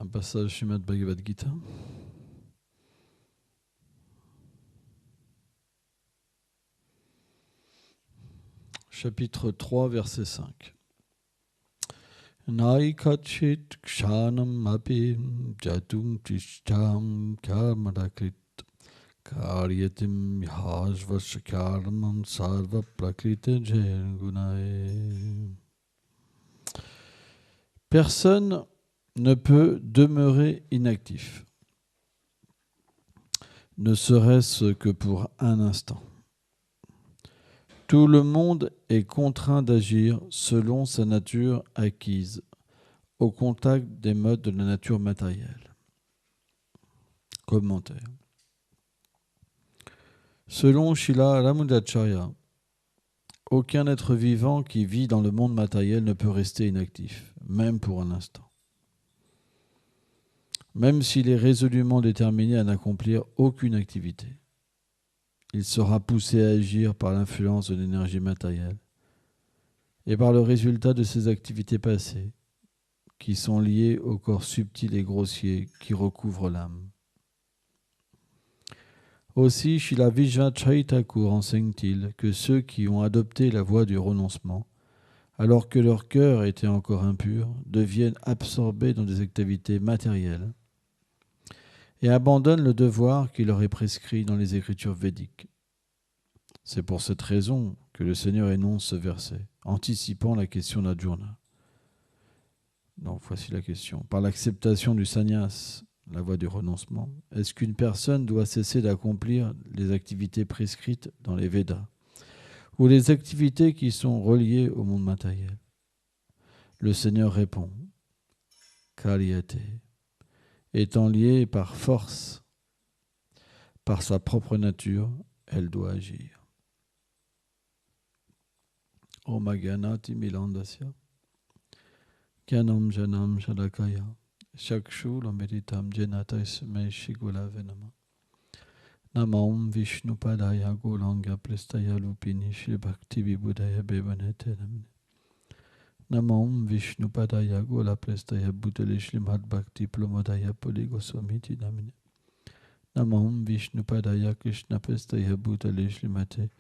Un passage Srimad Bhagavad Gita. Chapitre 3, verset 5. Naikachit kshanam api jatum tishtam karmadakrit karyatim yhajvashakarmam sarva prakrita jayangunae. Personne ne peut demeurer inactif, ne serait-ce que pour un instant. Tout le monde est contraint d'agir selon sa nature acquise, au contact des modes de la nature matérielle. Commentaire. Selon Srila Ramanujacharya, aucun être vivant qui vit dans le monde matériel ne peut rester inactif, même pour un instant. Même s'il est résolument déterminé à n'accomplir aucune activité, il sera poussé à agir par l'influence de l'énergie matérielle et par le résultat de ses activités passées, qui sont liées au corps subtil et grossier qui recouvre l'âme. Aussi, Srila Vijvacharya Thakur enseigne-t-il que ceux qui ont adopté la voie du renoncement, alors que leur cœur était encore impur, deviennent absorbés dans des activités matérielles et abandonnent le devoir qui leur est prescrit dans les écritures védiques. C'est pour cette raison que le Seigneur énonce ce verset, anticipant la question d'Arjuna. Donc voici la question. Par l'acceptation du sannyas, la voie du renoncement, est-ce qu'une personne doit cesser d'accomplir les activités prescrites dans les Védas ou les activités qui sont reliées au monde matériel? Le Seigneur répond, Karyate, étant liée par force, par sa propre nature, elle doit agir. Om Agyanati Milandasya Kyanam Janam Shalakaya Shakshu Lameditam Jenatais Me Shigula Venama Namam Vishnu Padaya Golanga Plestaya Lupini Shri Bhakti Vibudaya Bevanete Namne Namam Vishnu Padaya Gola Plestaya Bhutale Shrimad Bhakti Plomodaya Poli Goswamiti Namne Namam Vishnu Padaya Krishna Plestaya Bhutale Shrimate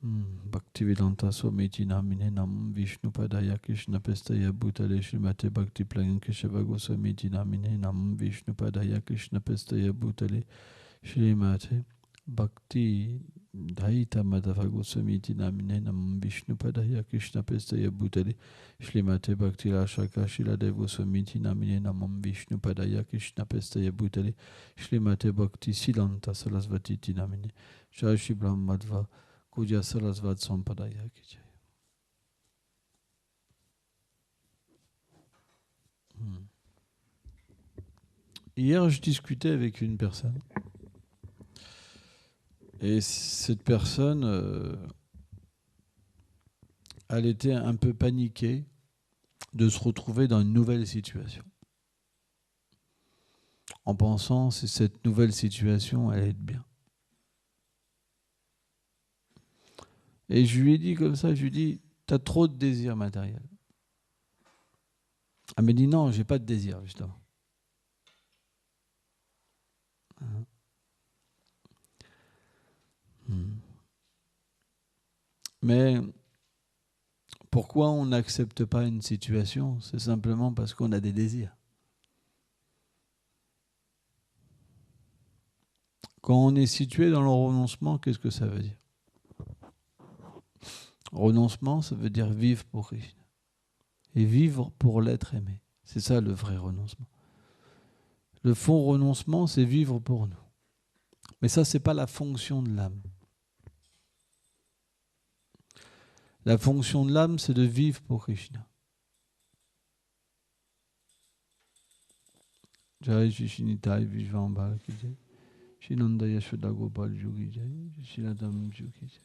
Bhaktivedanta Swamiti Namine Nam Vishnu Padaya Krishna Pestaya Bhutale Shrimate Bhakti Plagan Keshava Goswamiti Namine Nam Vishnu Padaya Krishna Pestaya Bhutale Shrimate Bhakti Daita Madhava Goswamiti Namine Nam Vishnu Padaya Krishna Pestaya Bhutale Shrimate Bhakti Rashaka Shiladev Goswamiti Namine Nam Vishnu Padaya Krishna Pestaya Bhutale Shrimate Bhakti Silanta Sarasvati Namine Jai Shri Brahmadva Kuja Sarasvat Sampadaya ki jai. Hier, je discutais avec une personne. Et cette personne, elle était un peu paniquée de se retrouver dans une nouvelle situation. En pensant si cette nouvelle situation allait être bien. Et je lui ai dit comme ça, je lui ai dit, tu as trop de désirs matériels. Elle m'a dit, non, j'ai pas de désir, justement. Mais pourquoi on n'accepte pas une situation? C'est simplement parce qu'on a des désirs. Quand on est situé dans le renoncement, qu'est-ce que ça veut dire? Renoncement, ça veut dire vivre pour Krishna. Et vivre pour l'être aimé. C'est ça le vrai renoncement. Le fond renoncement, c'est vivre pour nous. Mais ça, c'est pas la fonction de l'âme. La fonction de l'âme, c'est de vivre pour Krishna. Jai Shishinitai Vijvambhara ki jai. Shinanda Yashoda Gopal Jugi jai. Shinadam Jugi jai.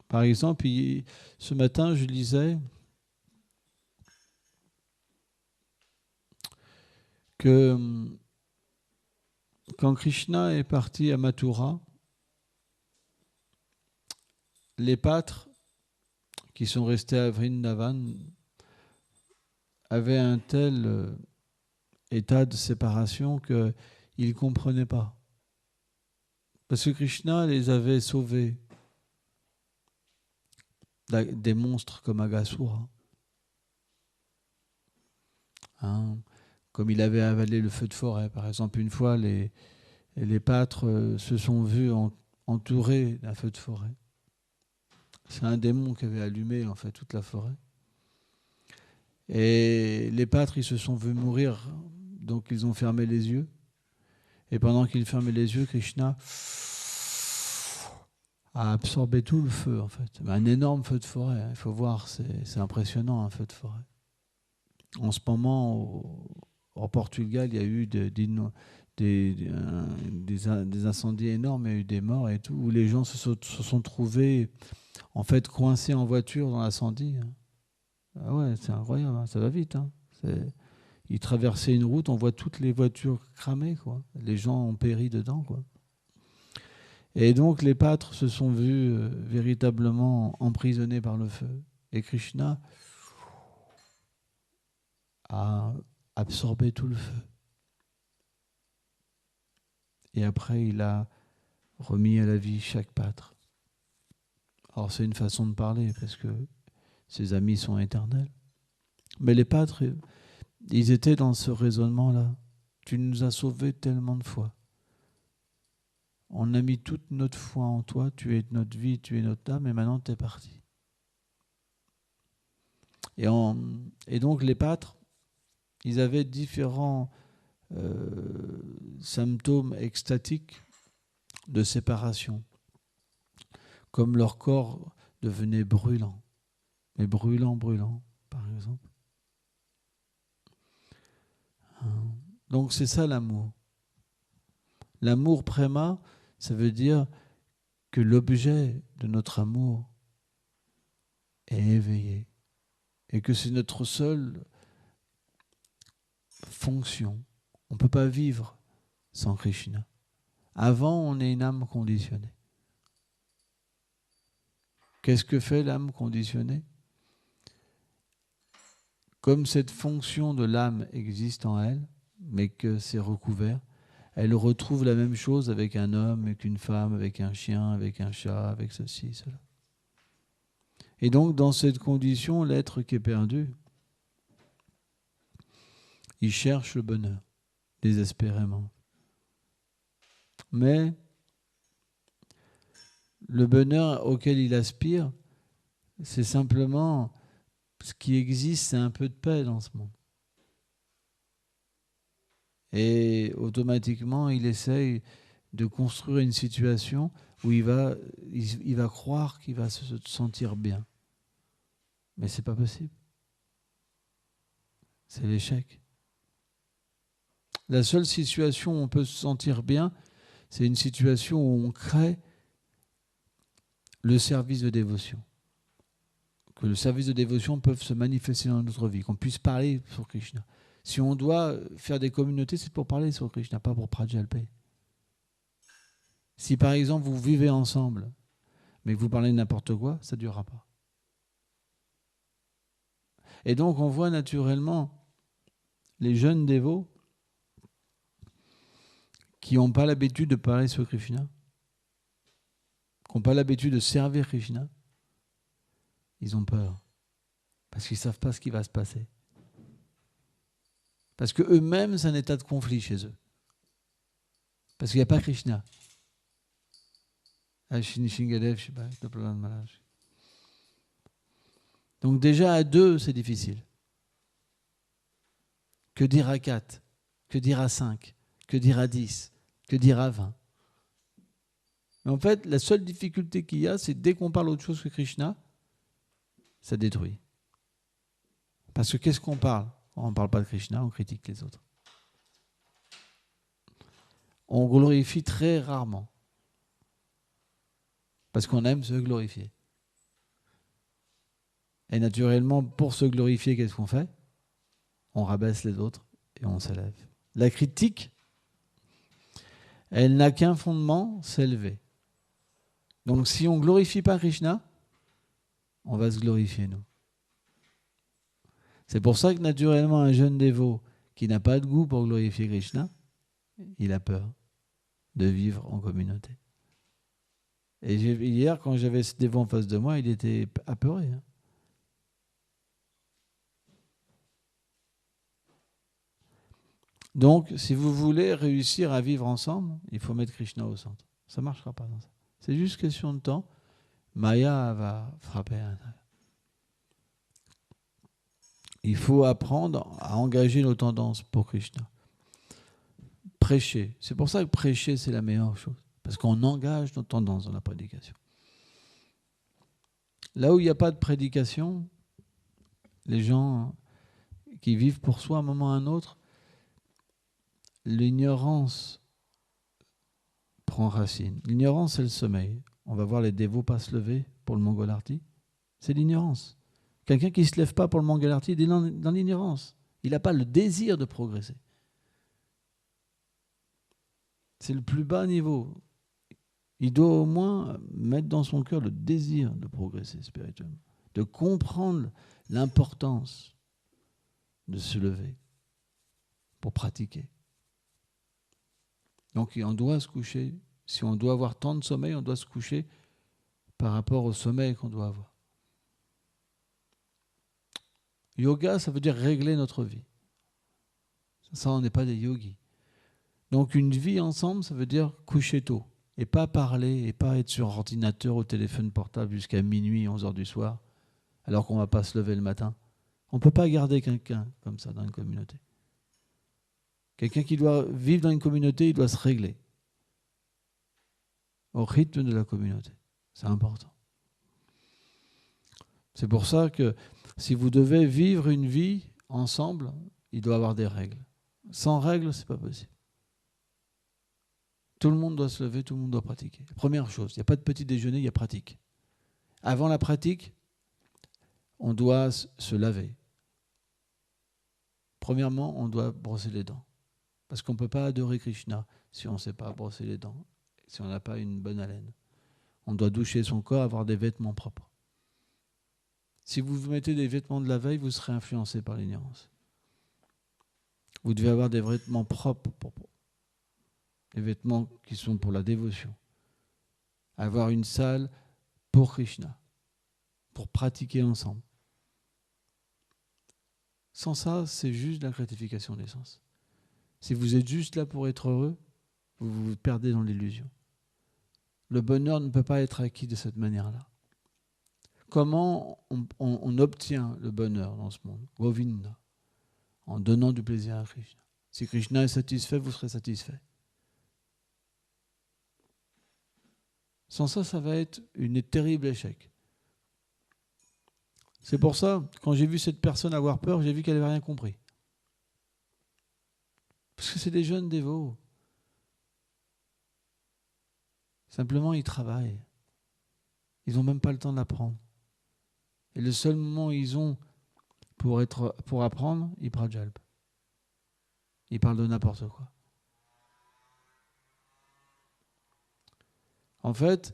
Par exemple, ce matin, je lisais que quand Krishna est parti à Mathura, les pâtres qui sont restés à Vrindavan avaient un tel état de séparation qu'ils ne comprenaient pas. Parce que Krishna les avait sauvés des monstres comme Aghasura. Hein, comme il avait avalé le feu de forêt. Par exemple, une fois, les pâtres se sont vus entourés d'un feu de forêt. C'est un démon qui avait allumé en fait toute la forêt. Et les pâtres, ils se sont vus mourir, donc ils ont fermé les yeux. Et pendant qu'ils fermaient les yeux, Krishna a absorbé tout le feu en fait. Un énorme feu de forêt, il faut voir, c'est impressionnant un feu de forêt. En ce moment, au Portugal, il y a eu des incendies énormes, il y a eu des morts et tout, où les gens se sont trouvés en fait coincés en voiture dans l'incendie. Ah ouais, c'est incroyable, hein, ça va vite. Hein. Ils traversaient une route, on voit toutes les voitures cramées, quoi. Les gens ont péri dedans, quoi. Et donc les pâtres se sont vus véritablement emprisonnés par le feu. Et Krishna a absorbé tout le feu. Et après, il a remis à la vie chaque pâtre. Alors c'est une façon de parler, parce que ses amis sont éternels. Mais les pâtres, ils étaient dans ce raisonnement-là. Tu nous as sauvés tellement de fois. On a mis toute notre foi en toi, tu es notre vie, tu es notre âme, et maintenant tu es parti. Et donc les pâtres, ils avaient différents symptômes extatiques de séparation, comme leur corps devenait brûlant, mais brûlant, par exemple. Donc c'est ça l'amour. L'amour préma, ça veut dire que l'objet de notre amour est éveillé et que c'est notre seule fonction. On ne peut pas vivre sans Krishna. Avant, on est une âme conditionnée. Qu'est-ce que fait l'âme conditionnée ? Comme cette fonction de l'âme existe en elle, mais que c'est recouvert, elle retrouve la même chose avec un homme, avec une femme, avec un chien, avec un chat, avec ceci, cela. Et donc, dans cette condition, l'être qui est perdu, il cherche le bonheur, désespérément. Mais le bonheur auquel il aspire, c'est simplement ce qui existe, c'est un peu de paix dans ce monde. Et automatiquement, il essaye de construire une situation où il va croire qu'il va se sentir bien. Mais ce n'est pas possible. C'est l'échec. La seule situation où on peut se sentir bien, c'est une situation où on crée le service de dévotion. Que le service de dévotion peut se manifester dans notre vie, qu'on puisse parler sur Krishna. Si on doit faire des communautés, c'est pour parler sur Krishna, pas pour Prajalper. Si par exemple vous vivez ensemble, mais que vous parlez de n'importe quoi, ça ne durera pas. Et donc on voit naturellement les jeunes dévots qui n'ont pas l'habitude de parler sur Krishna, qui n'ont pas l'habitude de servir Krishna, ils ont peur. Parce qu'ils ne savent pas ce qui va se passer. Parce qu'eux-mêmes, c'est un état de conflit chez eux. Parce qu'il n'y a pas Krishna. Donc déjà à 2, c'est difficile. Que dire à 4 ? Que dire à 5 ? Que dire à 10 ? Que dire à 20 ? Mais en fait, la seule difficulté qu'il y a, c'est dès qu'on parle autre chose que Krishna, ça détruit. Parce que qu'est-ce qu'on parle ? On ne parle pas de Krishna, on critique les autres. On glorifie très rarement. Parce qu'on aime se glorifier. Et naturellement, pour se glorifier, qu'est-ce qu'on fait ? On rabaisse les autres et on s'élève. La critique, elle n'a qu'un fondement, s'élever. Donc si on ne glorifie pas Krishna, on va se glorifier nous. C'est pour ça que naturellement, un jeune dévot qui n'a pas de goût pour glorifier Krishna, il a peur de vivre en communauté. Et hier, quand j'avais ce dévot en face de moi, il était apeuré. Hein. Donc, si vous voulez réussir à vivre ensemble, il faut mettre Krishna au centre. Ça ne marchera pas dans ça. C'est juste question de temps. Maya va frapper. Il faut apprendre à engager nos tendances pour Krishna. Prêcher. C'est pour ça que prêcher, c'est la meilleure chose. Parce qu'on engage nos tendances dans la prédication. Là où il n'y a pas de prédication, les gens qui vivent pour soi à un moment ou à un autre, l'ignorance prend racine. L'ignorance, c'est le sommeil. On va voir les dévots pas se lever pour le Mangalarti. C'est l'ignorance. Quelqu'un qui ne se lève pas pour le Mangalarti, il est dans l'ignorance. Il n'a pas le désir de progresser. C'est le plus bas niveau. Il doit au moins mettre dans son cœur le désir de progresser spirituellement, de comprendre l'importance de se lever pour pratiquer. Donc on doit se coucher. Si on doit avoir tant de sommeil, on doit se coucher par rapport au sommeil qu'on doit avoir. Yoga, ça veut dire régler notre vie. Ça, on n'est pas des yogis. Donc une vie ensemble, ça veut dire coucher tôt. Et pas parler, et pas être sur ordinateur ou téléphone portable jusqu'à minuit, 11h du soir, alors qu'on ne va pas se lever le matin. On ne peut pas garder quelqu'un comme ça dans une communauté. Quelqu'un qui doit vivre dans une communauté, il doit se régler au rythme de la communauté. C'est important. C'est pour ça que si vous devez vivre une vie ensemble, il doit y avoir des règles. Sans règles, ce n'est pas possible. Tout le monde doit se lever, tout le monde doit pratiquer. Première chose, il n'y a pas de petit déjeuner, il y a pratique. Avant la pratique, on doit se laver. Premièrement, on doit brosser les dents. Parce qu'on ne peut pas adorer Krishna si on ne sait pas brosser les dents, si on n'a pas une bonne haleine. On doit doucher son corps, avoir des vêtements propres. Si vous vous mettez des vêtements de la veille, vous serez influencé par l'ignorance. Vous devez avoir des vêtements propres, des vêtements qui sont pour la dévotion. Avoir une salle pour Krishna, pour pratiquer ensemble. Sans ça, c'est juste la gratification des sens. Si vous êtes juste là pour être heureux, vous vous perdez dans l'illusion. Le bonheur ne peut pas être acquis de cette manière-là. Comment on obtient le bonheur dans ce monde? Govinda, en donnant du plaisir à Krishna. Si Krishna est satisfait, vous serez satisfait. Sans ça, ça va être un terrible échec. C'est pour ça, quand j'ai vu cette personne avoir peur, j'ai vu qu'elle n'avait rien compris. Parce que c'est des jeunes dévots. Simplement, ils travaillent. Ils n'ont même pas le temps d'apprendre. Et le seul moment où ils ont pour apprendre, ils prajalpent. Ils parlent de n'importe quoi. En fait,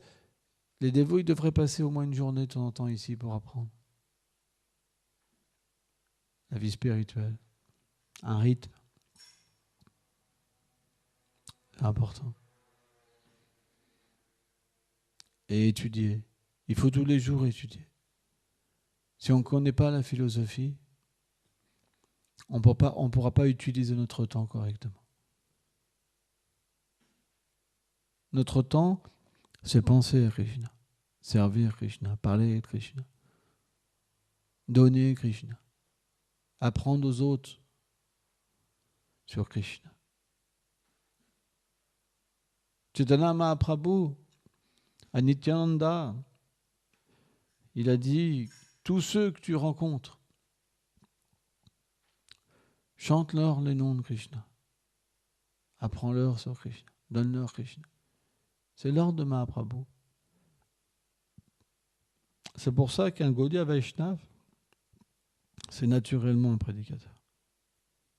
les dévots, ils devraient passer au moins une journée de temps en temps ici pour apprendre. La vie spirituelle, un rythme. C'est important. Et étudier. Il faut tous les jours étudier. Si on ne connaît pas la philosophie, on ne pourra pas utiliser notre temps correctement. Notre temps, c'est penser à Krishna, servir Krishna, parler de Krishna, donner Krishna, apprendre aux autres sur Krishna. Chaitanya Mahaprabhu, à Nityananda, il a dit, tous ceux que tu rencontres, chante-leur les noms de Krishna, apprends-leur sur Krishna, donne-leur Krishna. C'est l'ordre de Mahaprabhu. C'est pour ça qu'un Gaudiya Vaishnava, c'est naturellement un prédicateur.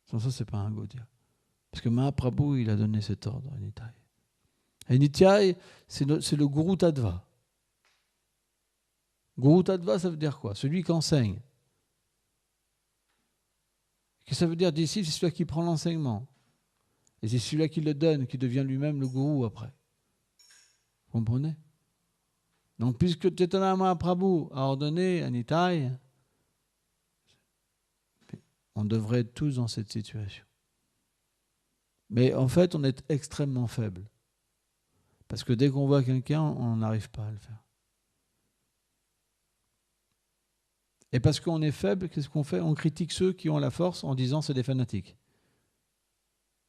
Sans ça, ce n'est pas un Gaudiya. Parce que Mahaprabhu, il a donné cet ordre à Nitai. Et Nitai, c'est le Guru Tattva. Guru Tattva, ça veut dire quoi? Celui qui enseigne. ça veut dire disciple? C'est celui qui prend l'enseignement. Et c'est celui-là qui le donne, qui devient lui-même le gourou après. Vous comprenez? Donc, puisque Chaitanya Mahaprabhu a ordonné à Nitai, on devrait être tous dans cette situation. Mais en fait, on est extrêmement faible. Parce que dès qu'on voit quelqu'un, on n'arrive pas à le faire. Et parce qu'on est faible, qu'est-ce qu'on fait? On critique ceux qui ont la force en disant c'est des fanatiques.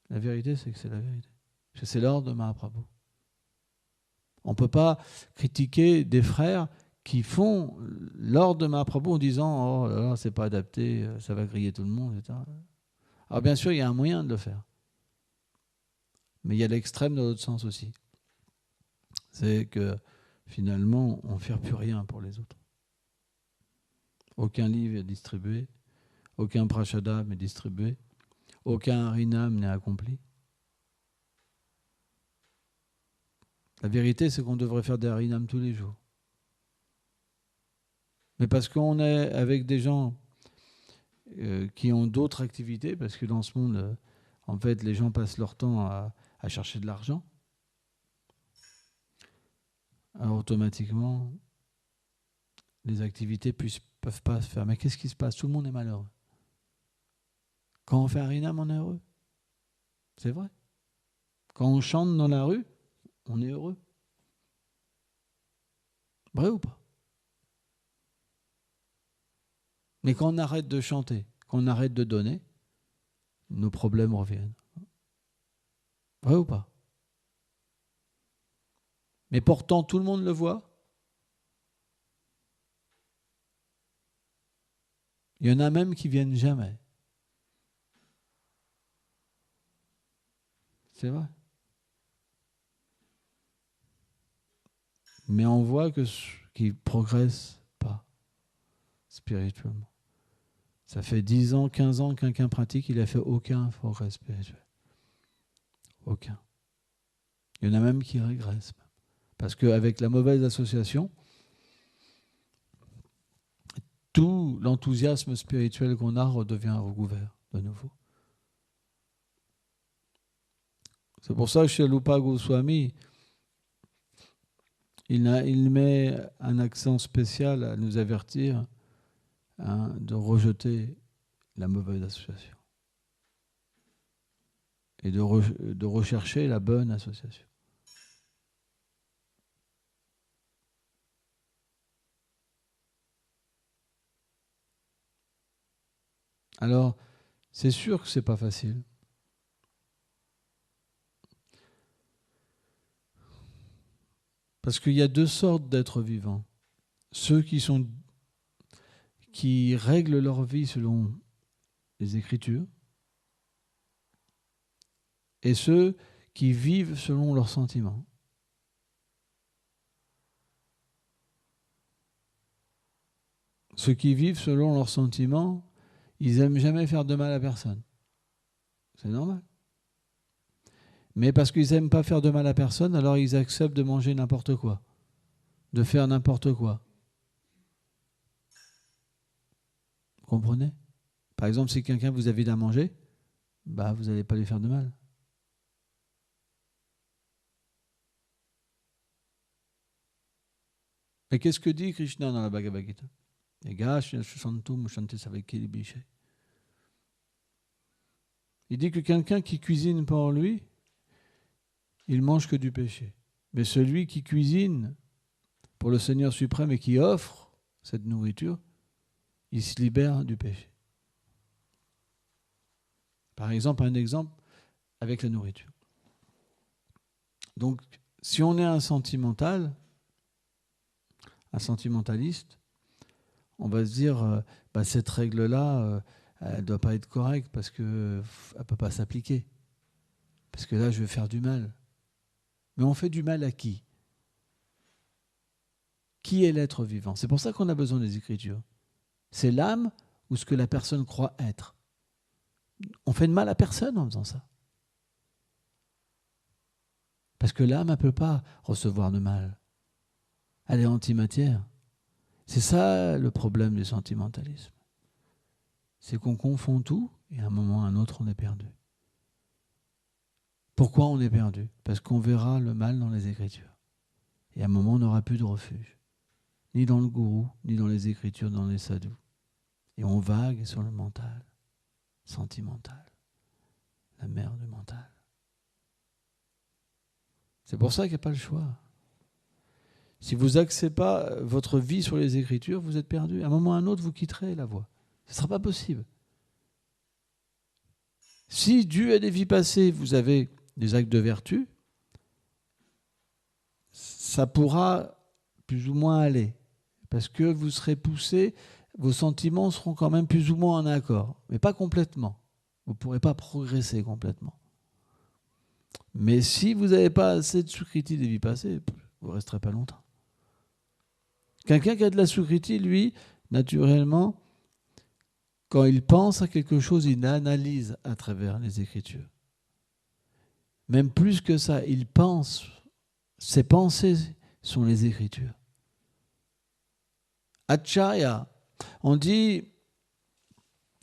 La vérité, c'est que c'est la vérité. Parce que c'est l'ordre de Mahaprabhu. On ne peut pas critiquer des frères qui font l'ordre de Mahaprabhu en disant « Oh là là, c'est pas adapté, ça va griller tout le monde. » etc. Alors bien sûr, il y a un moyen de le faire. Mais il y a l'extrême dans l'autre sens aussi. C'est que finalement, on ne fait plus rien pour les autres. Aucun livre est distribué, aucun prashadam est distribué, aucun harinam n'est accompli. La vérité, c'est qu'on devrait faire des harinam tous les jours. Mais parce qu'on est avec des gens qui ont d'autres activités, parce que dans ce monde, en fait, les gens passent leur temps à chercher de l'argent. Alors automatiquement, les activités peuvent pas se faire. Mais qu'est-ce qui se passe? Tout le monde est malheureux. Quand on fait harinam, on est heureux. C'est vrai. Quand on chante dans la rue, on est heureux. Vrai ou pas? Mais quand on arrête de chanter, quand on arrête de donner, nos problèmes reviennent. Vrai ou pas? Mais pourtant, tout le monde le voit. Il y en a même qui viennent jamais. C'est vrai. Mais on voit qu'ils ne progressent pas spirituellement. Ça fait 10 ans, 15 ans que quelqu'un pratique, il n'a fait aucun progrès spirituel. Aucun. Il y en a même qui régressent. Parce qu'avec la mauvaise association, tout l'enthousiasme spirituel qu'on a redevient recouvert de nouveau. C'est pour ça que chez Lupa Goswami, il met un accent spécial à nous avertir de rejeter la mauvaise association et de rechercher la bonne association. Alors, c'est sûr que ce n'est pas facile. Parce qu'il y a deux sortes d'êtres vivants. Ceux qui règlent leur vie selon les Écritures et ceux qui vivent selon leurs sentiments. Ceux qui vivent selon leurs sentiments, ils n'aiment jamais faire de mal à personne. C'est normal. Mais parce qu'ils n'aiment pas faire de mal à personne, alors ils acceptent de manger n'importe quoi, de faire n'importe quoi. Vous comprenez? Par exemple, si quelqu'un vous invite à manger, vous n'allez pas lui faire de mal. Et qu'est-ce que dit Krishna dans la Bhagavad Gita? Il dit que quelqu'un qui cuisine pour lui, il mange que du péché. Mais celui qui cuisine pour le Seigneur suprême et qui offre cette nourriture, il se libère du péché. Par exemple, un exemple avec la nourriture. Donc, si on est un sentimentaliste, on va se dire, cette règle-là, elle ne doit pas être correcte parce qu'elle ne peut pas s'appliquer. Parce que là, je vais faire du mal. Mais on fait du mal à qui? Qui est l'être vivant? C'est pour ça qu'on a besoin des Écritures. C'est l'âme ou ce que la personne croit être. On fait de mal à personne en faisant ça. Parce que l'âme ne peut pas recevoir de mal. Elle est antimatière. C'est ça le problème du sentimentalisme. c'est qu'on confond tout et à un moment ou à un autre, on est perdu. Pourquoi on est perdu? Parce qu'on verra le mal dans les Écritures. Et à un moment, on n'aura plus de refuge. Ni dans le gourou, ni dans les Écritures, dans les sadhus. Et on vague sur le mental, sentimental, la mer du mental. C'est pour ça qu'il n'y a pas le choix. Si vous n'axez pas votre vie sur les Écritures, vous êtes perdu. À un moment ou à un autre, vous quitterez la voie. Ce ne sera pas possible. Si dû à des vies passées, vous avez des actes de vertu, ça pourra plus ou moins aller. Parce que vous serez poussé, vos sentiments seront quand même plus ou moins en accord. Mais pas complètement. Vous ne pourrez pas progresser complètement. Mais si vous n'avez pas assez de sukriti des vies passées, vous ne resterez pas longtemps. Quelqu'un qui a de la sukriti, lui, naturellement, quand il pense à quelque chose, il analyse à travers les Écritures. Même plus que ça, il pense. Ses pensées sont les Écritures. Acharya, on dit,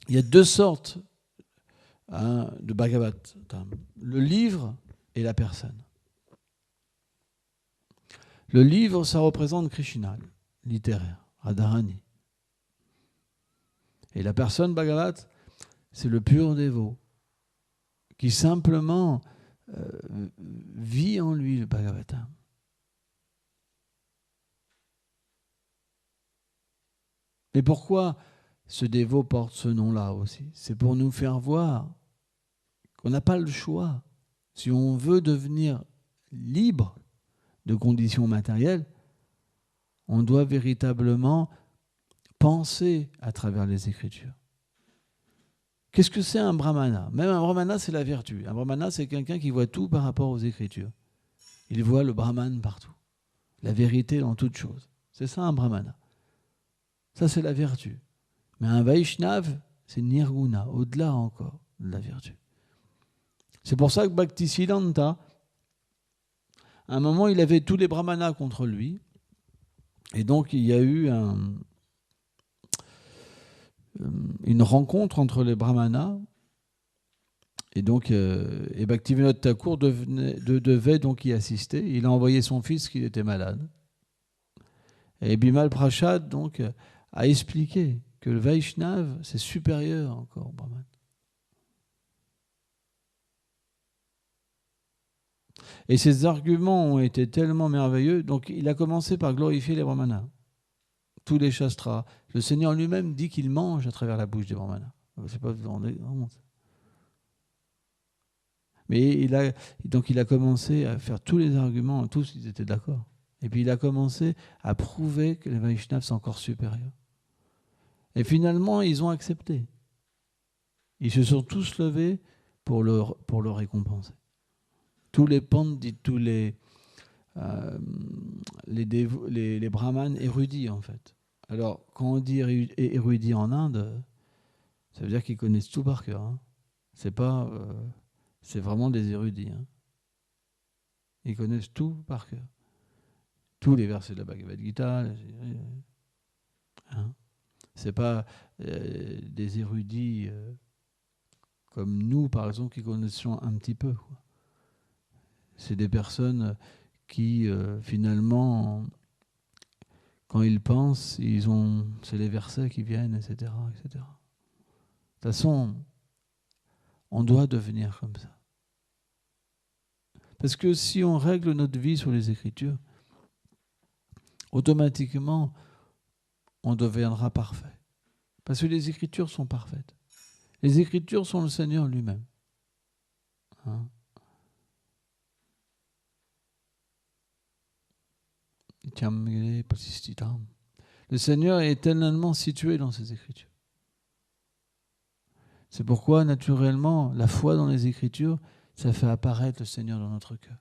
il y a deux sortes de Bhagavatam. Le livre et la personne. Le livre, ça représente Krishna, littéraire, Radharani. Et la personne Bhagavat, c'est le pur dévot, qui simplement vit en lui le Bhagavatam. Et pourquoi ce dévot porte ce nom-là aussi? C'est pour nous faire voir qu'on n'a pas le choix. Si on veut devenir libre de conditions matérielles, on doit véritablement penser à travers les Écritures. Qu'est-ce que c'est un brahmana? Même un brahmana, c'est la vertu. Un brahmana, c'est quelqu'un qui voit tout par rapport aux Écritures. Il voit le brahman partout, la vérité dans toute chose. C'est ça un brahmana. Ça, c'est la vertu. Mais un Vaishnav, c'est nirguna, au-delà encore de la vertu. C'est pour ça que Bhaktisiddhanta, à un moment, il avait tous les brahmanas contre lui. Et donc, il y a eu une rencontre entre les brahmanas. Et donc, Bhaktivinoda Thakur devait donc y assister. Il a envoyé son fils qui était malade. Et Bimal Prashad, donc, a expliqué que le Vaishnav, c'est supérieur encore au Brahman. Et ses arguments ont été tellement merveilleux, donc il a commencé par glorifier les brahmanas. Tous les shastras. Le Seigneur lui-même dit qu'il mange à travers la bouche des brahmanas. Je ne sais pas vous rendez compte. Mais il a commencé à faire tous les arguments, tous ils étaient d'accord. Et puis il a commencé à prouver que les Vaishnavas sont encore supérieurs. Et finalement, ils ont accepté. Ils se sont tous levés pour le récompenser. Tous les pandits, tous les brahmanes érudits, en fait. Alors, quand on dit érudits en Inde, ça veut dire qu'ils connaissent tout par cœur. Hein. C'est vraiment des érudits. Hein. Ils connaissent tout par cœur. Tous les versets de la Bhagavad Gita. Hein. C'est pas des érudits comme nous, par exemple, qui connaissons un petit peu. Quoi. C'est des personnes qui, finalement, quand ils pensent, c'est les versets qui viennent, etc., etc. De toute façon, on doit devenir comme ça. Parce que si on règle notre vie sur les Écritures, automatiquement, on deviendra parfait. Parce que les Écritures sont parfaites. Les Écritures sont le Seigneur lui-même. Hein? Le Seigneur est éternellement situé dans ses Écritures. C'est pourquoi, naturellement, la foi dans les Écritures, ça fait apparaître le Seigneur dans notre cœur.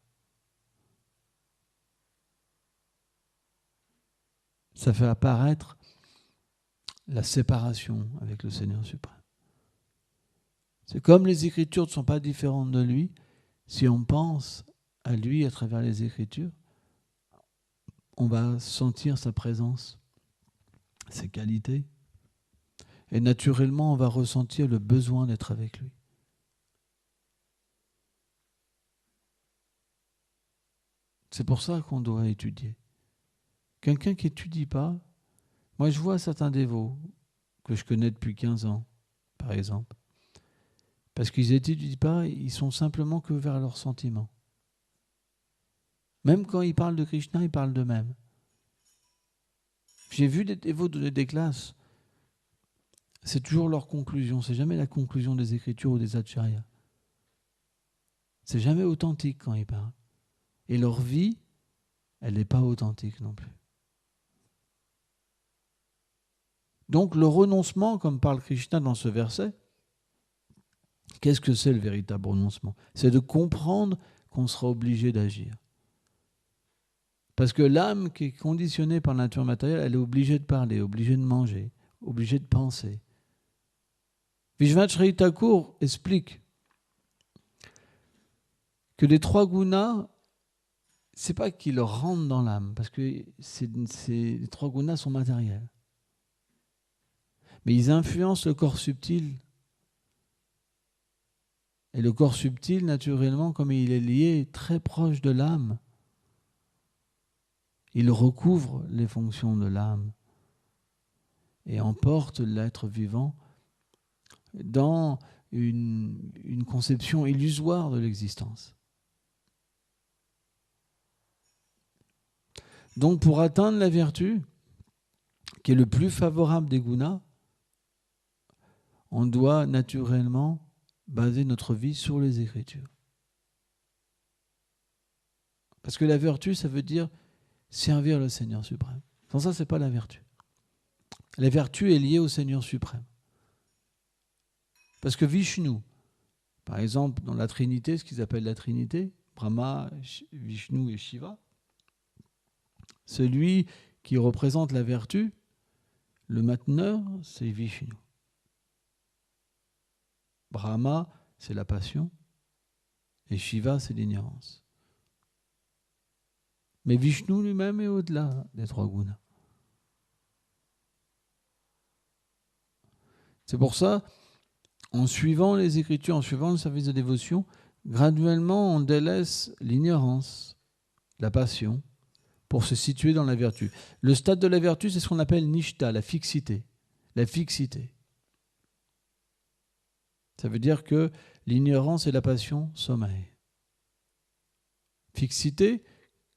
Ça fait apparaître la séparation avec le Seigneur suprême. C'est comme les Écritures ne sont pas différentes de lui, si on pense à lui à travers les Écritures, on va sentir sa présence, ses qualités. Et naturellement, on va ressentir le besoin d'être avec lui. C'est pour ça qu'on doit étudier. Quelqu'un qui n'étudie pas, moi je vois certains dévots que je connais depuis 15 ans, par exemple, parce qu'ils n'étudient pas, ils sont simplement que vers leurs sentiments. Même quand ils parlent de Krishna, ils parlent d'eux-mêmes. J'ai vu des dévots donner des classes, c'est toujours leur conclusion, c'est jamais la conclusion des écritures ou des acharyas. C'est jamais authentique quand ils parlent. Et leur vie, elle n'est pas authentique non plus. Donc le renoncement, comme parle Krishna dans ce verset, qu'est-ce que c'est le véritable renoncement? C'est de comprendre qu'on sera obligé d'agir. Parce que l'âme qui est conditionnée par la nature matérielle, elle est obligée de parler, obligée de manger, obligée de penser. Vishvacharya Thakur explique que les 3 gunas, c'est pas qu'ils rentrent dans l'âme, parce que les 3 gunas sont matériels. Mais ils influencent le corps subtil. Et le corps subtil, naturellement, comme il est lié très proche de l'âme, il recouvre les fonctions de l'âme et emporte l'être vivant dans une conception illusoire de l'existence. Donc pour atteindre la vertu, qui est le plus favorable des gunas, on doit naturellement baser notre vie sur les Écritures. Parce que la vertu, ça veut dire servir le Seigneur suprême. Sans ça, ce n'est pas la vertu. La vertu est liée au Seigneur suprême. Parce que Vishnu, par exemple, dans la Trinité, ce qu'ils appellent la Trinité, Brahma, Vishnu et Shiva, celui qui représente la vertu, le mainteneur, c'est Vishnu. Brahma, c'est la passion, et Shiva, c'est l'ignorance. Mais Vishnu lui-même est au-delà des 3 gunas. C'est pour ça, en suivant les Écritures, en suivant le service de dévotion, graduellement on délaisse l'ignorance, la passion, pour se situer dans la vertu. Le stade de la vertu, c'est ce qu'on appelle nishta, la fixité. La fixité. Ça veut dire que l'ignorance et la passion sommeillent. Fixité,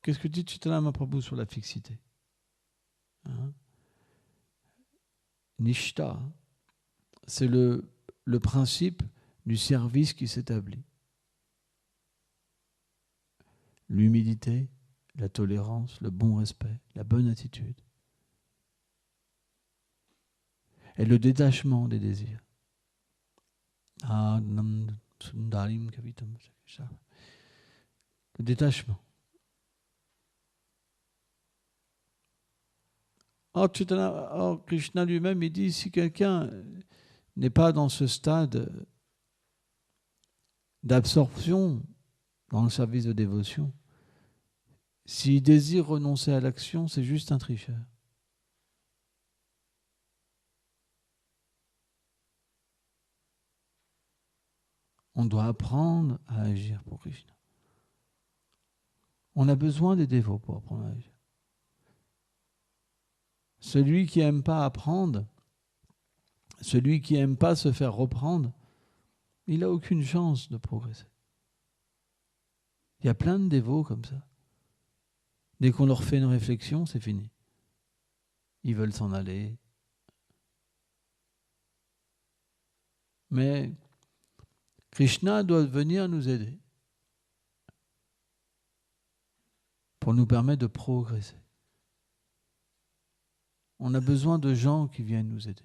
qu'est-ce que dit Chaitanya Mahaprabhu sur la fixité? Nishta, c'est le principe du service qui s'établit. L'humilité, la tolérance, le bon respect, la bonne attitude. Et le détachement des désirs. Le détachement. Or, Krishna lui-même, il dit, si quelqu'un n'est pas dans ce stade d'absorption dans le service de dévotion, s'il désire renoncer à l'action, c'est juste un tricheur. On doit apprendre à agir pour Krishna. On a besoin des dévots pour apprendre à agir. Celui qui n'aime pas apprendre, celui qui n'aime pas se faire reprendre, il n'a aucune chance de progresser. Il y a plein de dévots comme ça. Dès qu'on leur fait une réflexion, c'est fini. Ils veulent s'en aller. Mais Krishna doit venir nous aider pour nous permettre de progresser. On a besoin de gens qui viennent nous aider.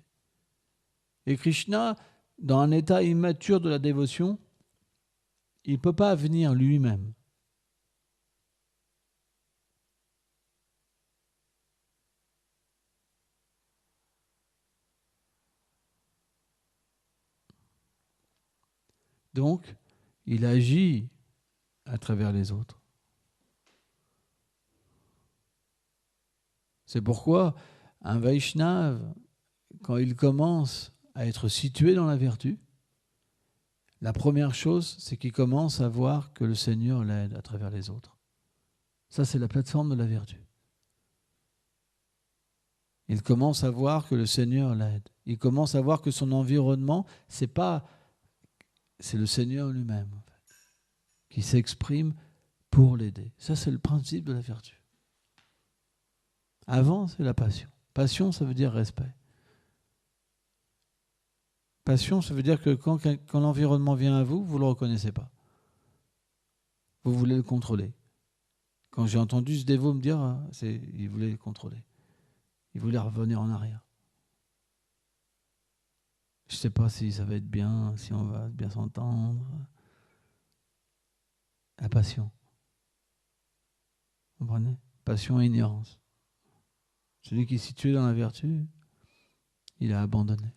Et Krishna, dans un état immature de la dévotion, il ne peut pas venir lui-même. Donc, il agit à travers les autres. C'est pourquoi un Vaishnava, quand il commence à être situé dans la vertu, la première chose, c'est qu'il commence à voir que le Seigneur l'aide à travers les autres. Ça, c'est la plateforme de la vertu. Il commence à voir que le Seigneur l'aide. Il commence à voir que son environnement, c'est le Seigneur lui-même, en fait, qui s'exprime pour l'aider. Ça, c'est le principe de la vertu. Avant, c'est la passion. Passion, ça veut dire respect. Passion, ça veut dire que quand l'environnement vient à vous, vous ne le reconnaissez pas. Vous voulez le contrôler. Quand j'ai entendu ce dévot me dire, il voulait le contrôler. Il voulait revenir en arrière. Je ne sais pas si ça va être bien, si on va bien s'entendre. La passion. Vous comprenez ? Passion et ignorance. Celui qui est situé dans la vertu, il a abandonné.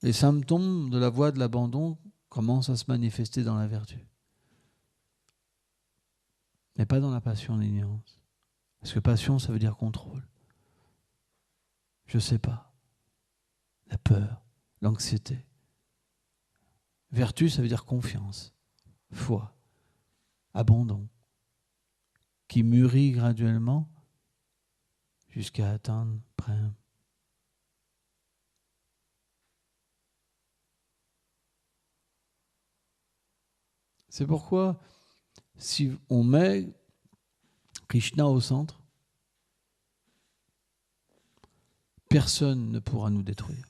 Les symptômes de la voie de l'abandon commencent à se manifester dans la vertu. Mais pas dans la passion et l'ignorance. Parce que passion, ça veut dire contrôle. Je ne sais pas. La peur, l'anxiété. Vertu, ça veut dire confiance, foi, abandon, qui mûrit graduellement jusqu'à atteindre près. C'est pourquoi, si on met Krishna au centre, personne ne pourra nous détruire.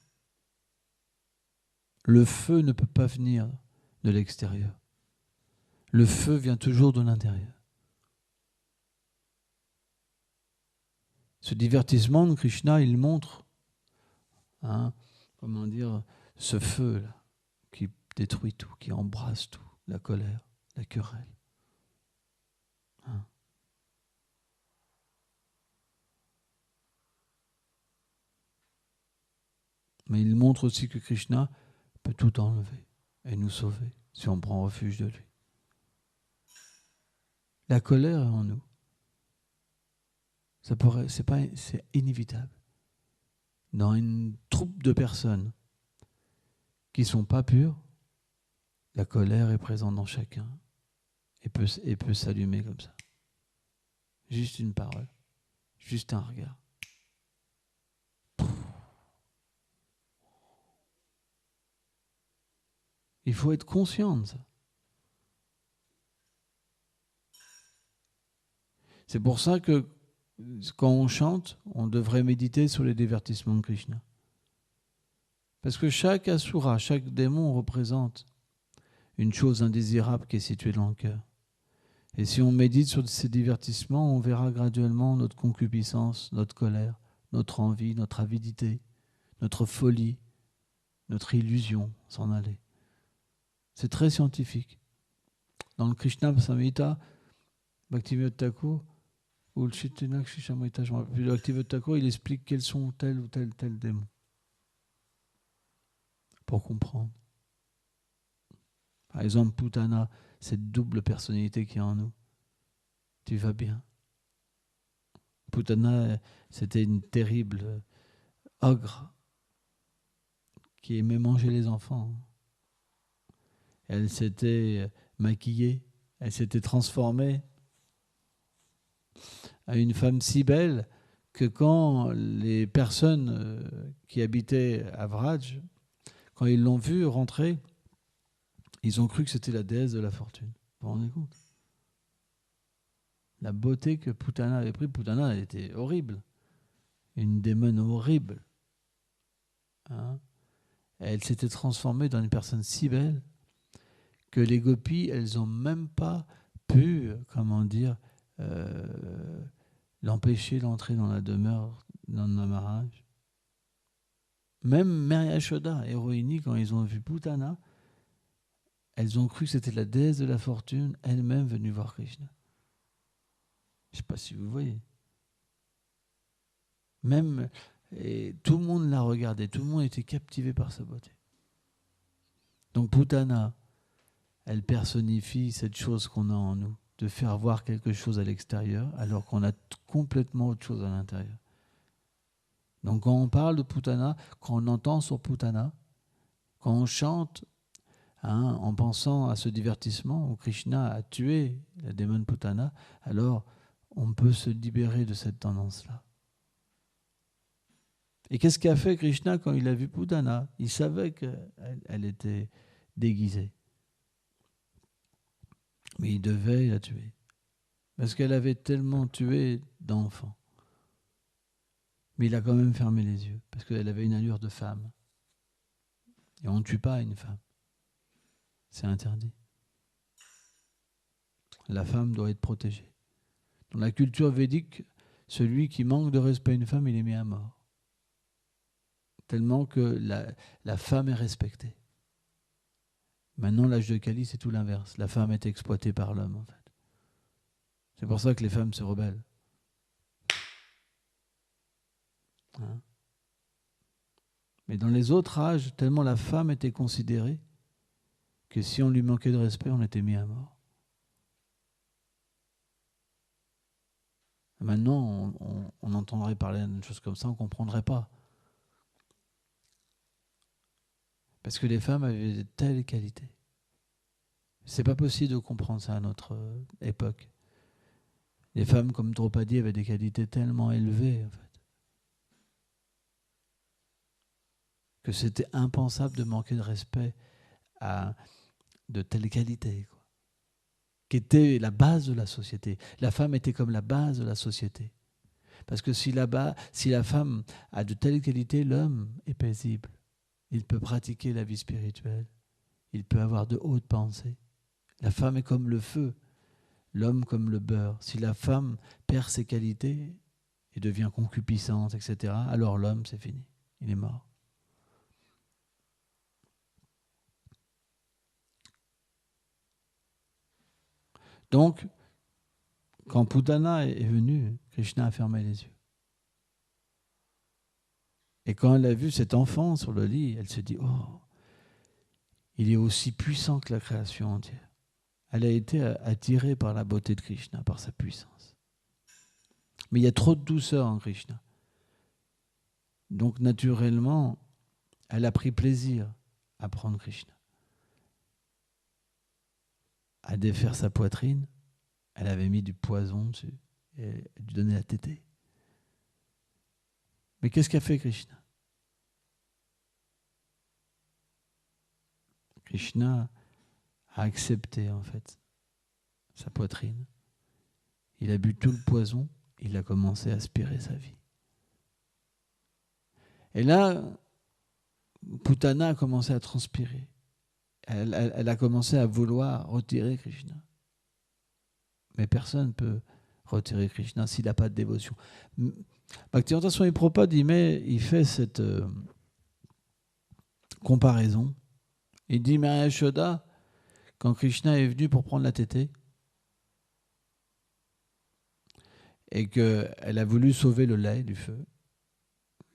Le feu ne peut pas venir de l'extérieur. Le feu vient toujours de l'intérieur. Ce divertissement de Krishna, il montre, ce feu-là, qui détruit tout, qui embrasse tout, la colère, la querelle. Mais il montre aussi que Krishna peut tout enlever et nous sauver si on prend refuge de lui. La colère est en nous. C'est inévitable. Dans une troupe de personnes qui ne sont pas pures, la colère est présente dans chacun et peut s'allumer comme ça. Juste une parole, juste un regard. Il faut être conscient de ça. C'est pour ça que quand on chante, on devrait méditer sur les divertissements de Krishna. Parce que chaque asura, chaque démon représente une chose indésirable qui est située dans le cœur. Et si on médite sur ces divertissements, on verra graduellement notre concupiscence, notre colère, notre envie, notre avidité, notre folie, notre illusion s'en aller. C'est très scientifique. Dans le Krishna Samhita, Bhaktivinoda Thakur, ou le Chitinakshi Samhita, je ne me rappelle plus, le Bhaktivinoda Thakur, il explique quels sont tel ou tel démon. Pour comprendre. Par exemple, Putana, cette double personnalité qui est en nous. Tu vas bien. Putana, c'était une terrible ogre qui aimait manger les enfants. Elle s'était maquillée, elle s'était transformée à une femme si belle que quand les personnes qui habitaient à Vraj, quand ils l'ont vue rentrer, ils ont cru que c'était la déesse de la fortune. Vous vous rendez compte ? La beauté que Putana avait pris, Putana, elle était horrible. Une démone horrible. Elle s'était transformée dans une personne si belle que les gopis, elles n'ont même pas pu, l'empêcher d'entrer dans la demeure d'un Maharaj. Même Mère Yashoda, héroïnie, quand ils ont vu Putana, elles ont cru que c'était la déesse de la fortune, elle-même venue voir Krishna. Je ne sais pas si vous voyez. Même, et tout le monde l'a regardé, tout le monde était captivé par sa beauté. Donc Putana, elle personnifie cette chose qu'on a en nous, de faire voir quelque chose à l'extérieur, alors qu'on a complètement autre chose à l'intérieur. Donc quand on parle de Putana, quand on entend sur Putana, quand on chante en pensant à ce divertissement où Krishna a tué la démon Putana, alors on peut se libérer de cette tendance-là. Et qu'est-ce qu'a fait Krishna quand il a vu Putana? Il savait qu'elle était déguisée. Mais il devait la tuer. Parce qu'elle avait tellement tué d'enfants. Mais il a quand même fermé les yeux, parce qu'elle avait une allure de femme. Et on ne tue pas une femme. C'est interdit. La femme doit être protégée. Dans la culture védique, celui qui manque de respect à une femme, il est mis à mort. Tellement que la femme est respectée. Maintenant, l'âge de Kali, c'est tout l'inverse. La femme est exploitée par l'homme, en fait. C'est pour ça que les femmes se rebellent. Hein? Mais dans les autres âges, tellement la femme était considérée que si on lui manquait de respect, on était mis à mort. Maintenant, on entendrait parler d'une chose comme ça, on ne comprendrait pas. Parce que les femmes avaient de telles qualités. C'est pas possible de comprendre ça à notre époque. Les femmes comme Draupadi avaient des qualités tellement élevées, en fait, que c'était impensable de manquer de respect à de telles qualités, quoi, qui étaient la base de la société. La femme était comme la base de la société. Parce que si la femme a de telles qualités, l'homme est paisible. Il peut pratiquer la vie spirituelle. Il peut avoir de hautes pensées. La femme est comme le feu, l'homme comme le beurre. Si la femme perd ses qualités et devient concupiscente, etc., alors l'homme, c'est fini. Il est mort. Donc, quand Putana est venue, Krishna a fermé les yeux. Et quand elle a vu cet enfant sur le lit, elle se dit « Oh, il est aussi puissant que la création entière. » Elle a été attirée par la beauté de Krishna, par sa puissance. Mais il y a trop de douceur en Krishna. Donc naturellement, elle a pris plaisir à prendre Krishna. À défaire sa poitrine, elle avait mis du poison dessus et lui donnait la tétée. Mais qu'est-ce qu'a fait Krishna? Krishna a accepté en fait sa poitrine. Il a bu tout le poison, il a commencé à aspirer sa vie. Et là, Putana a commencé à transpirer. Elle a commencé à vouloir retirer Krishna. Mais personne ne peut retirer Krishna s'il n'a pas de dévotion. Bhaktivedanta Swami Prabhupada, il fait cette comparaison. Il dit, mais Yashoda, quand Krishna est venu pour prendre la tétée, et qu'elle a voulu sauver le lait du feu,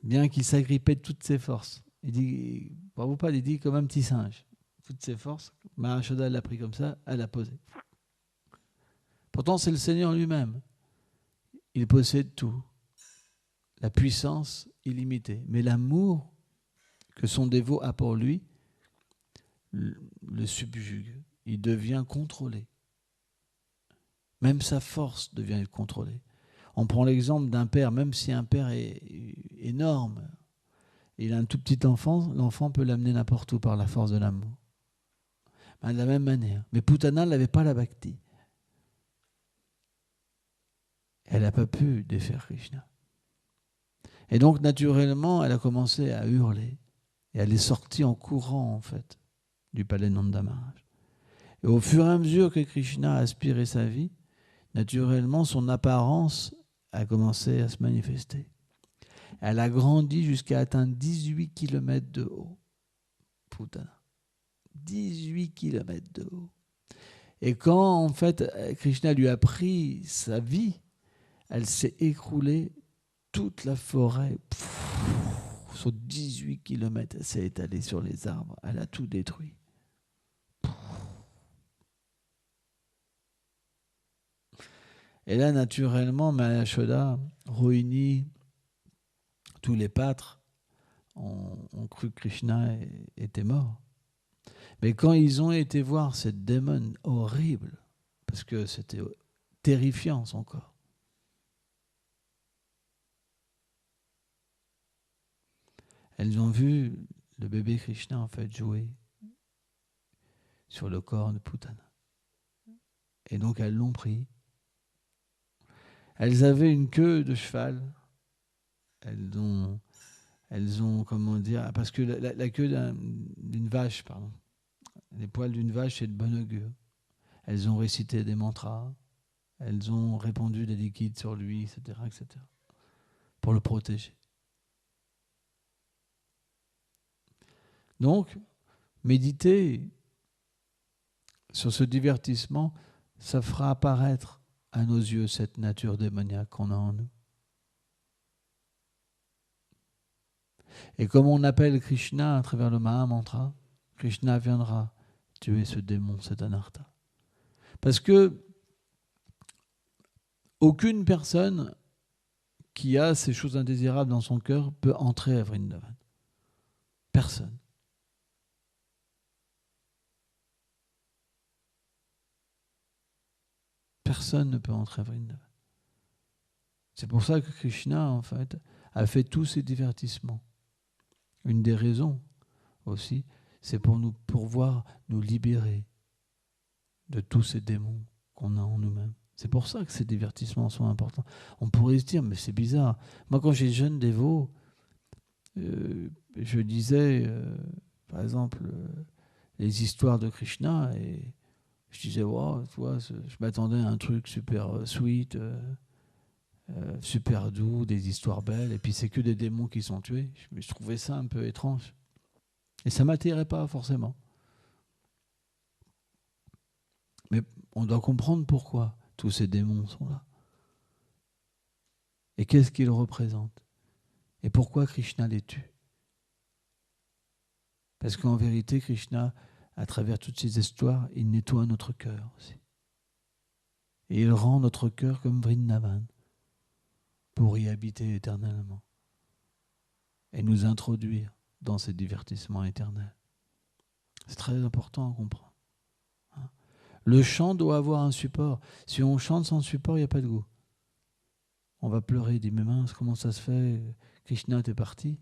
bien qu'il s'agrippait de toutes ses forces. Il dit, Prabhupada, il dit comme un petit singe, toutes ses forces, Mahashoda l'a pris comme ça, elle l'a posé. Pourtant, c'est le Seigneur lui-même. Il possède tout. La puissance illimitée. Mais l'amour que son dévot a pour lui le subjugue. Il devient contrôlé. Même sa force devient contrôlée. On prend l'exemple d'un père, même si un père est énorme, il a un tout petit enfant, l'enfant peut l'amener n'importe où par la force de l'amour. De la même manière. Mais Putana n'avait pas la bhakti. Elle n'a pas pu défaire Krishna. Et donc, naturellement, elle a commencé à hurler. Et elle est sortie en courant, en fait, du palais de Nanda Maharaj. Et au fur et à mesure que Krishna a aspiré sa vie, naturellement, son apparence a commencé à se manifester. Elle a grandi jusqu'à atteindre 18 km de haut. Putana. 18 km de haut. Et quand, en fait, Krishna lui a pris sa vie, elle s'est écroulée, toute la forêt, sur 18 km, elle s'est étalée sur les arbres, elle a tout détruit. Et là, naturellement, Mahashoda, Rohini, tous les pâtres ont cru que Krishna était mort. Mais quand ils ont été voir cette démon horrible, parce que c'était terrifiant son corps, elles ont vu le bébé Krishna en fait jouer sur le corps de Putana. Et donc elles l'ont pris. Elles avaient une queue de cheval. Elles ont comment dire, parce que la queue d'une vache, pardon, les poils d'une vache, c'est de bon augure. Elles ont récité des mantras. Elles ont répandu des liquides sur lui, etc., etc., pour le protéger. Donc, méditer sur ce divertissement, ça fera apparaître à nos yeux cette nature démoniaque qu'on a en nous. Et comme on appelle Krishna à travers le Mahamantra, Krishna viendra tuer ce démon, cet anartha. Parce que aucune personne qui a ces choses indésirables dans son cœur peut entrer à Vrindavan. Personne. Personne ne peut entrer à Vrindavan. C'est pour ça que Krishna, en fait, a fait tous ces divertissements. Une des raisons aussi, c'est pour nous pouvoir nous libérer de tous ces démons qu'on a en nous-mêmes. C'est pour ça que ces divertissements sont importants. On pourrait se dire, mais c'est bizarre. Moi, quand j'étais jeune dévot, je disais, par exemple, les histoires de Krishna, et je disais, wow, tu vois, je m'attendais à un truc super sweet, super doux, des histoires belles, et puis c'est que des démons qui sont tués. Je trouvais ça un peu étrange. Et ça ne m'attirait pas forcément. Mais on doit comprendre pourquoi tous ces démons sont là. Et qu'est-ce qu'ils représentent? Et pourquoi Krishna les tue? Parce qu'en vérité, Krishna, à travers toutes ces histoires, il nettoie notre cœur aussi. Et il rend notre cœur comme Vrindavan pour y habiter éternellement et nous introduire dans ces divertissements éternels. C'est très important à comprendre. Le chant doit avoir un support. Si on chante sans support, il n'y a pas de goût. On va pleurer, dit mais mince, comment ça se fait? Krishna est parti.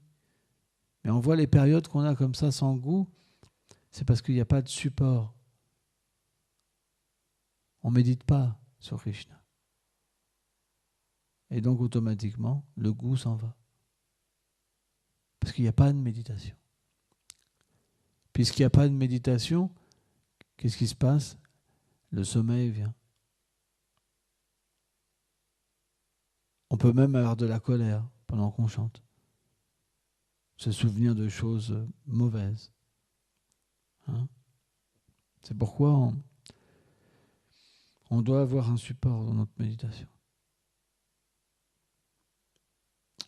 Mais on voit les périodes qu'on a comme ça sans goût, c'est parce qu'il n'y a pas de support. On ne médite pas sur Krishna. Et donc automatiquement, le goût s'en va. Parce qu'il n'y a pas de méditation. Puisqu'il n'y a pas de méditation, qu'est-ce qui se passe? Le sommeil vient. On peut même avoir de la colère pendant qu'on chante. Se souvenir de choses mauvaises. Hein? C'est pourquoi on doit avoir un support dans notre méditation.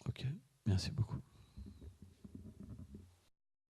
Ok, merci beaucoup.